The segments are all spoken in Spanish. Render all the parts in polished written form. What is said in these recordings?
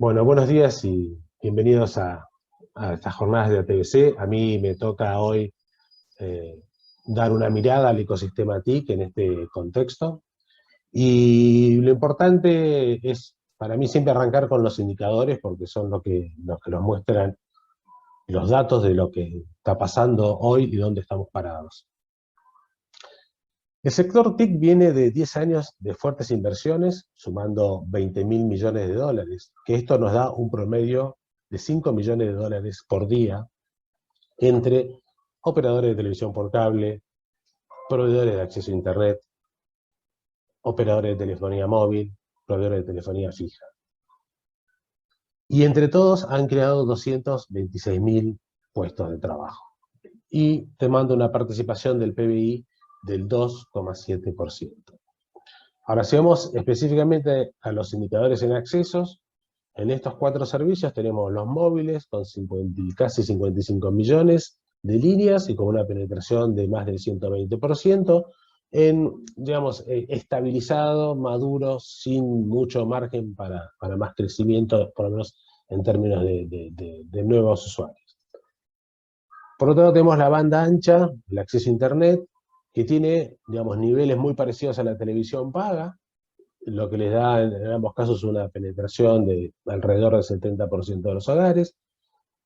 Bueno, buenos días y bienvenidos a estas jornadas de ATBC. A mí me toca hoy eh, dar una mirada al ecosistema TIC en este contexto. Y lo importante es, para mí, siempre arrancar con los indicadores, porque son los que nos muestran los datos de lo que está pasando hoy y dónde estamos parados. El sector TIC viene de 10 años de fuertes inversiones, sumando 20.000 millones de dólares, que esto nos da un promedio de 5 millones de dólares por día entre operadores de televisión por cable, proveedores de acceso a Internet, operadores de telefonía móvil, proveedores de telefonía fija. Y entre todos han creado 226.000 puestos de trabajo. Y tomando una participación del PBI del 2,7%. Ahora, si vamos específicamente a los indicadores en accesos, en estos 4 servicios tenemos los móviles con casi 55 millones de líneas y con una penetración de más del 120%, digamos, estabilizado, maduro, sin mucho margen para más crecimiento, por lo menos en términos de nuevos usuarios. Por otro lado tenemos la banda ancha, el acceso a Internet, que tiene, digamos, niveles muy parecidos a la televisión paga, lo que les da en ambos casos una penetración de alrededor del 70% de los hogares,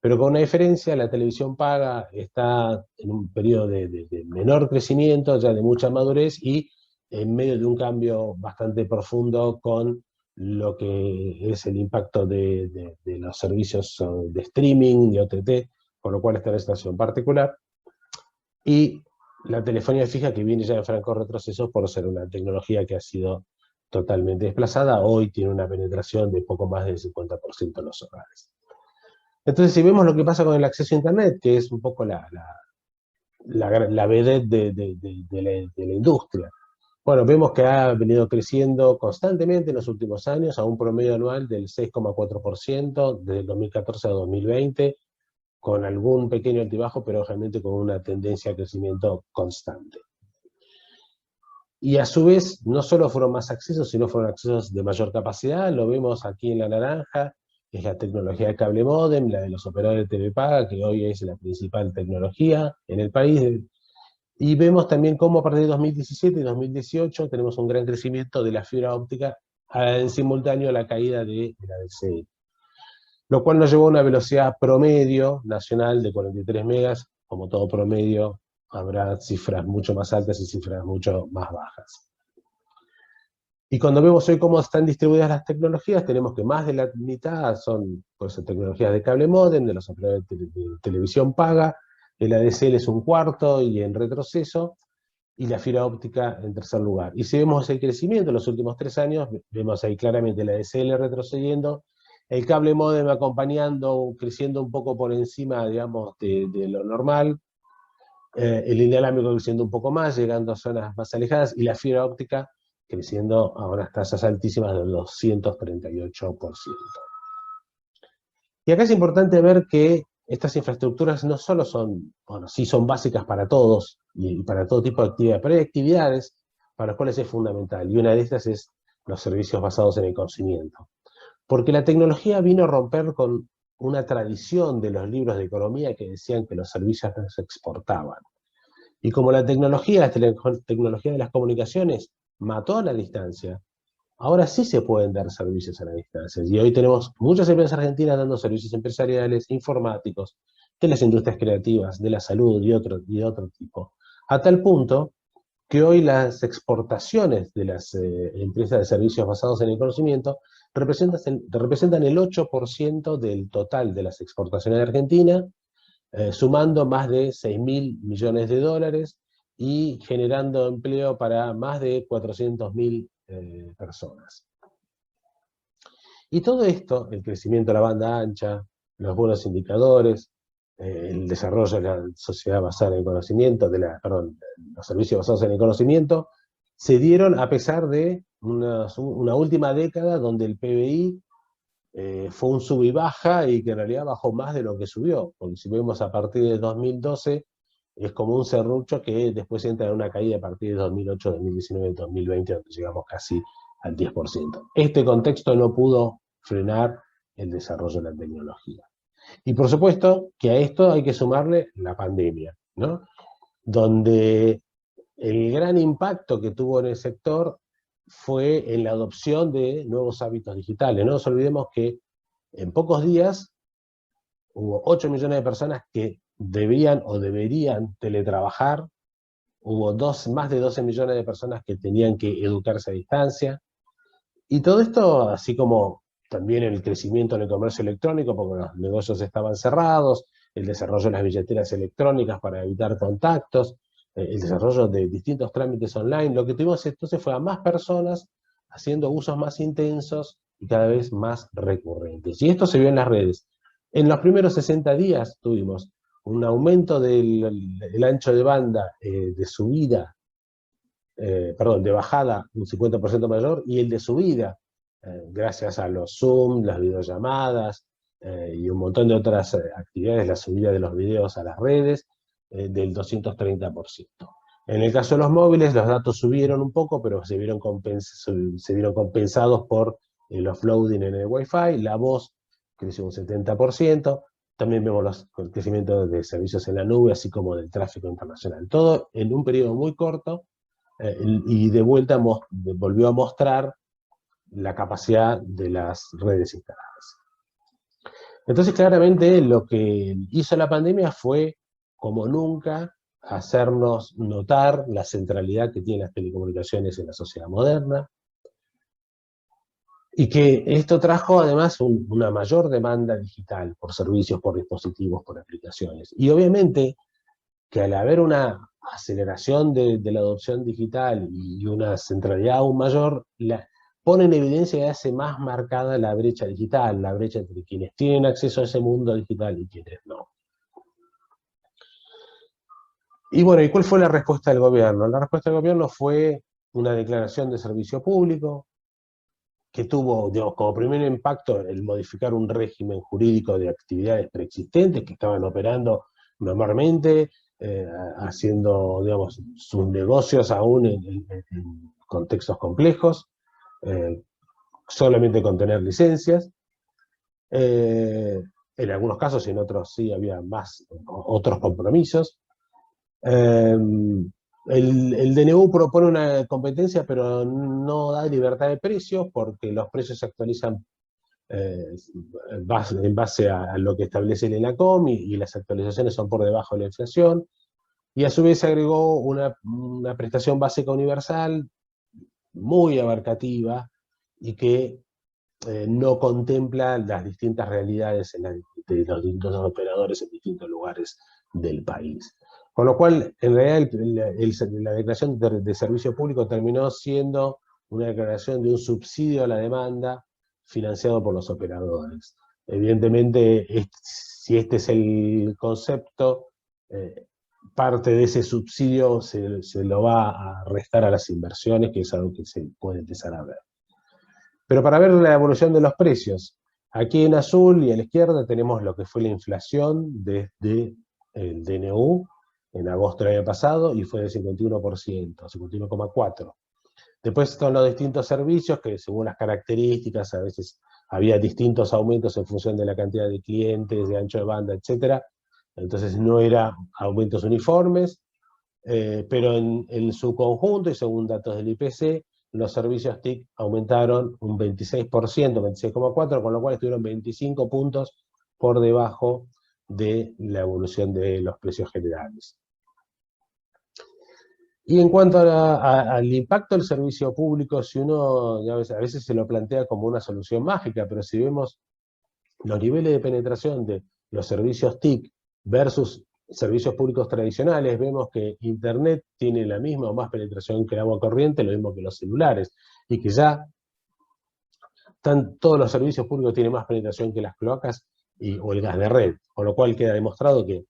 pero con una diferencia: la televisión paga está en un periodo de menor crecimiento, ya de mucha madurez, y en medio de un cambio bastante profundo con lo que es el impacto de los servicios de streaming, de OTT, por lo cual está en una situación particular. Y la telefonía fija, que viene ya en franco retroceso por ser una tecnología que ha sido totalmente desplazada, hoy tiene una penetración de poco más del 50% en los hogares. Entonces, si vemos lo que pasa con el acceso a Internet, que es un poco la vedette de la industria, bueno, vemos que ha venido creciendo constantemente en los últimos años a un promedio anual del 6,4% desde el 2014 a 2020, con algún pequeño altibajo, pero realmente con una tendencia a crecimiento constante. Y a su vez, no solo fueron más accesos, sino fueron accesos de mayor capacidad. Lo vemos aquí en la naranja, es la tecnología de cable módem, la de los operadores de telepaga, que hoy es la principal tecnología en el país. Y vemos también cómo a partir de 2017 y 2018 tenemos un gran crecimiento de la fibra óptica, en simultáneo a la caída de la DSL. Lo cual nos llevó a una velocidad promedio nacional de 43 megas. Como todo promedio, habrá cifras mucho más altas y cifras mucho más bajas. Y cuando vemos hoy cómo están distribuidas las tecnologías, tenemos que más de la mitad son tecnologías de cable módem, de los operadores de televisión paga, el ADSL es un cuarto y en retroceso, y la fibra óptica en tercer lugar. Y si vemos el crecimiento en los últimos 3 años, vemos ahí claramente la ADSL retrocediendo, el cable módem acompañando, creciendo un poco por encima, digamos, de lo normal, el inalámbrico creciendo un poco más, llegando a zonas más alejadas, y la fibra óptica creciendo a unas tasas altísimas del 238%. Y acá es importante ver que estas infraestructuras no solo son, bueno, sí son básicas para todos y para todo tipo de actividad, pero hay actividades para las cuales es fundamental, y una de estas es los servicios basados en el conocimiento. Porque la tecnología vino a romper con una tradición de los libros de economía que decían que los servicios no se exportaban. Y como la tecnología de las comunicaciones mató a la distancia, ahora sí se pueden dar servicios a la distancia. Y hoy tenemos muchas empresas argentinas dando servicios empresariales, informáticos, de las industrias creativas, de la salud y otro tipo. A tal punto que hoy las exportaciones de las empresas de servicios basados en el conocimiento representan el 8% del total de las exportaciones de Argentina, sumando más de 6.000 millones de dólares y generando empleo para más de 400.000 personas. Y todo esto, el crecimiento de la banda ancha, los buenos indicadores, el desarrollo de la sociedad basada en el conocimiento, los servicios basados en el conocimiento, se dieron a pesar de una última década donde el PBI fue un sub y baja, y que en realidad bajó más de lo que subió, porque si vemos a partir de 2012, es como un serrucho que después entra en una caída a partir de 2008, 2019, 2020, donde llegamos casi al 10%. Este contexto no pudo frenar el desarrollo de la tecnología. Y por supuesto que a esto hay que sumarle la pandemia, ¿no? Donde el gran impacto que tuvo en el sector fue en la adopción de nuevos hábitos digitales. No nos olvidemos que en pocos días hubo 8 millones de personas que debían o deberían teletrabajar, hubo más de 12 millones de personas que tenían que educarse a distancia, y todo esto, así como también el crecimiento en el comercio electrónico, porque los negocios estaban cerrados, el desarrollo de las billeteras electrónicas para evitar contactos, el desarrollo de distintos trámites online, lo que tuvimos entonces fue a más personas haciendo usos más intensos y cada vez más recurrentes. Y esto se vio en las redes. En los primeros 60 días tuvimos un aumento del ancho de banda de subida, de bajada un 50% mayor, y el de subida, gracias a los Zoom, las videollamadas y un montón de otras actividades, la subida de los videos a las redes, del 230%. En el caso de los móviles, los datos subieron un poco, pero se vieron compensados por el offloading en el Wi-Fi. La voz creció un 70%. También vemos el crecimiento de servicios en la nube, así como del tráfico internacional. Todo en un periodo muy corto, y de vuelta volvió a mostrar la capacidad de las redes instaladas. Entonces, claramente, lo que hizo la pandemia fue, como nunca, hacernos notar la centralidad que tienen las telecomunicaciones en la sociedad moderna, y que esto trajo además una mayor demanda digital por servicios, por dispositivos, por aplicaciones. Y obviamente que al haber una aceleración de la adopción digital y una centralidad aún mayor, pone en evidencia y hace más marcada la brecha digital, la brecha entre quienes tienen acceso a ese mundo digital y quienes no. Y bueno, ¿y cuál fue la respuesta del gobierno? La respuesta del gobierno fue una declaración de servicio público, que tuvo, digamos, como primer impacto el modificar un régimen jurídico de actividades preexistentes que estaban operando normalmente, haciendo, digamos, sus negocios aún en contextos complejos, solamente con tener licencias. En algunos casos, y en otros sí había otros compromisos. El DNU propone una competencia, pero no da libertad de precios, porque los precios se actualizan en base a lo que establece el ENACOM, y las actualizaciones son por debajo de la inflación. Y a su vez se agregó una prestación básica universal muy abarcativa y que no contempla las distintas realidades de los distintos operadores en distintos lugares del país. Con lo cual, en realidad, la declaración de servicio público terminó siendo una declaración de un subsidio a la demanda financiado por los operadores. Evidentemente, si este es el concepto, parte de ese subsidio se lo va a restar a las inversiones, que es algo que se puede empezar a ver. Pero para ver la evolución de los precios, aquí en azul y a la izquierda tenemos lo que fue la inflación desde el DNU en agosto del año pasado, y fue del 51%, 51,4%. Después están los distintos servicios, que según las características, a veces había distintos aumentos en función de la cantidad de clientes, de ancho de banda, etc. Entonces no eran aumentos uniformes, pero en su conjunto, y según datos del IPC, los servicios TIC aumentaron un 26%, 26,4%, con lo cual estuvieron 25 puntos por debajo de la evolución de los precios generales. Y en cuanto al impacto del servicio público, si uno a veces se lo plantea como una solución mágica, pero si vemos los niveles de penetración de los servicios TIC versus servicios públicos tradicionales, vemos que Internet tiene la misma o más penetración que el agua corriente, lo mismo que los celulares, y que ya todos los servicios públicos tienen más penetración que las cloacas o el gas de red, con lo cual queda demostrado que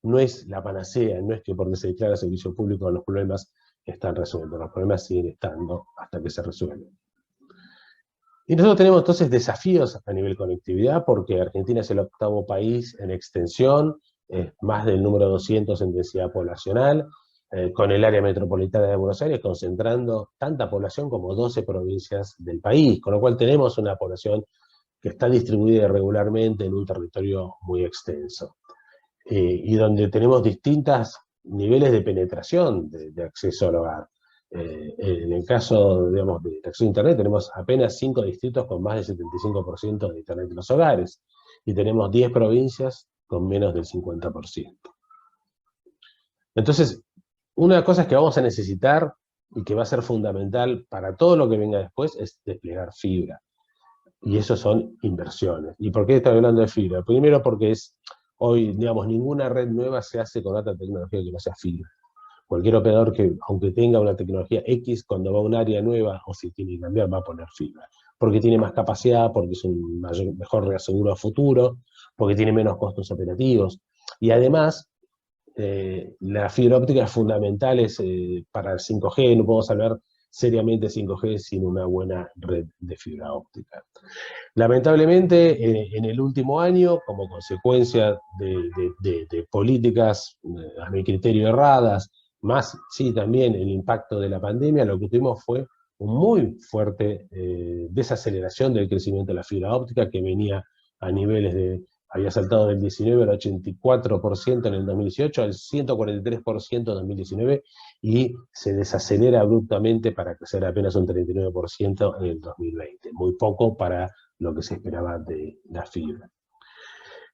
no es la panacea, no es que porque se declara servicio público los problemas están resueltos, los problemas siguen estando hasta que se resuelven. Y nosotros tenemos entonces desafíos a nivel conectividad, porque Argentina es el 8º país en extensión, más del número 200 en densidad poblacional, con el área metropolitana de Buenos Aires concentrando tanta población como 12 provincias del país, con lo cual tenemos una población que está distribuida irregularmente en un territorio muy extenso, y donde tenemos distintos niveles de penetración de acceso al hogar. En el caso, digamos, de acceso a Internet, tenemos apenas 5 distritos con más del 75% de Internet en los hogares, y tenemos 10 provincias con menos del 50%. Entonces, una cosa que vamos a necesitar y que va a ser fundamental para todo lo que venga después es desplegar fibra. Y eso son inversiones. ¿Y por qué estoy hablando de fibra? Primero porque hoy, digamos, ninguna red nueva se hace con otra tecnología que no sea fibra. Cualquier operador que, aunque tenga una tecnología X, cuando va a un área nueva o si tiene que cambiar, va a poner fibra. Porque tiene más capacidad, porque es un mejor reaseguro a futuro, porque tiene menos costos operativos. Y además, la fibra óptica es fundamental para el 5G, no podemos hablar seriamente de 5G sin una buena red de fibra óptica. Lamentablemente, en el último año, como consecuencia de políticas, a mi criterio, erradas, más sí también el impacto de la pandemia, lo que tuvimos fue un muy fuerte desaceleración del crecimiento de la fibra óptica, que venía a niveles había saltado del 19 al 84% en el 2018, al 143% en 2019, y se desacelera abruptamente para crecer apenas un 39% en el 2020. Muy poco para lo que se esperaba de la fibra.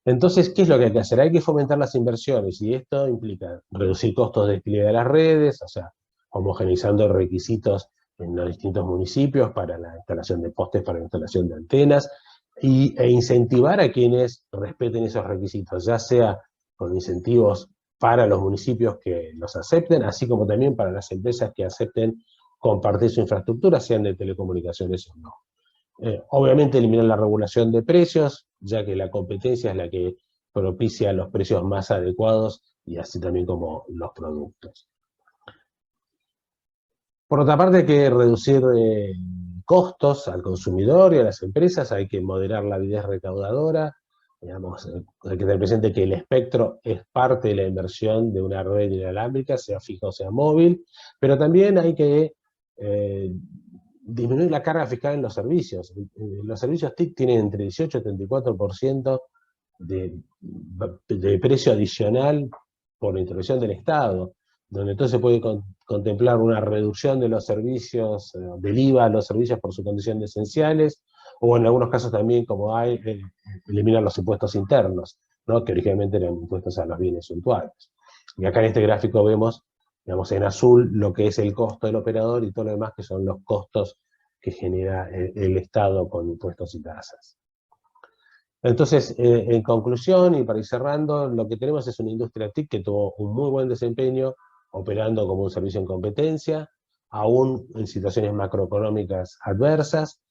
Entonces, ¿qué es lo que hay que hacer? Hay que fomentar las inversiones, y esto implica reducir costos de despliegue de las redes, o sea, homogeneizando requisitos en los distintos municipios para la instalación de postes, para la instalación de antenas, e incentivar a quienes respeten esos requisitos, ya sea con incentivos para los municipios que los acepten, así como también para las empresas que acepten compartir su infraestructura, sean de telecomunicaciones o no. Obviamente eliminar la regulación de precios, ya que la competencia es la que propicia los precios más adecuados, y así también como los productos. Por otra parte, hay que reducir costos al consumidor y a las empresas, hay que moderar la avidez recaudadora, digamos, hay que tener presente que el espectro es parte de la inversión de una red inalámbrica, sea fija o sea móvil, pero también hay que disminuir la carga fiscal en los servicios. Los servicios TIC tienen entre 18 y 34% de precio adicional por la intervención del Estado, donde entonces se puede contemplar una reducción de los servicios, del IVA a los servicios por su condición de esenciales, o en algunos casos también, como hay, eliminar los impuestos internos, ¿no?, que originalmente eran impuestos a los bienes suntuarios. Y acá en este gráfico vemos, digamos, en azul lo que es el costo del operador, y todo lo demás que son los costos que genera el Estado con impuestos y tasas. Entonces, en conclusión, y para ir cerrando, lo que tenemos es una industria TIC que tuvo un muy buen desempeño, operando como un servicio en competencia, aún en situaciones macroeconómicas adversas,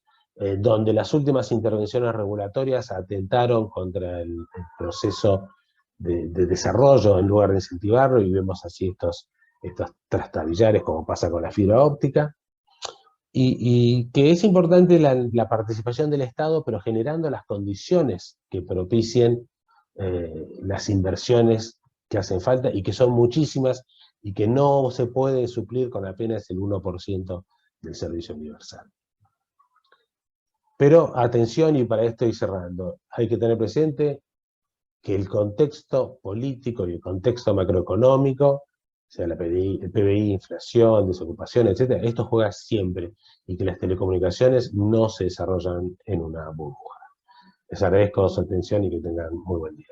donde las últimas intervenciones regulatorias atentaron contra el proceso de desarrollo en lugar de incentivarlo, y vemos así estos trastabillares como pasa con la fibra óptica, y que es importante la participación del Estado, pero generando las condiciones que propicien las inversiones que hacen falta, y que son muchísimas, y que no se puede suplir con apenas el 1% del servicio universal. Pero atención, y para esto ir cerrando, hay que tener presente que el contexto político y el contexto macroeconómico, o sea, el PBI, inflación, desocupación, etc., esto juega siempre, y que las telecomunicaciones no se desarrollan en una burbuja. Les agradezco su atención y que tengan muy buen día.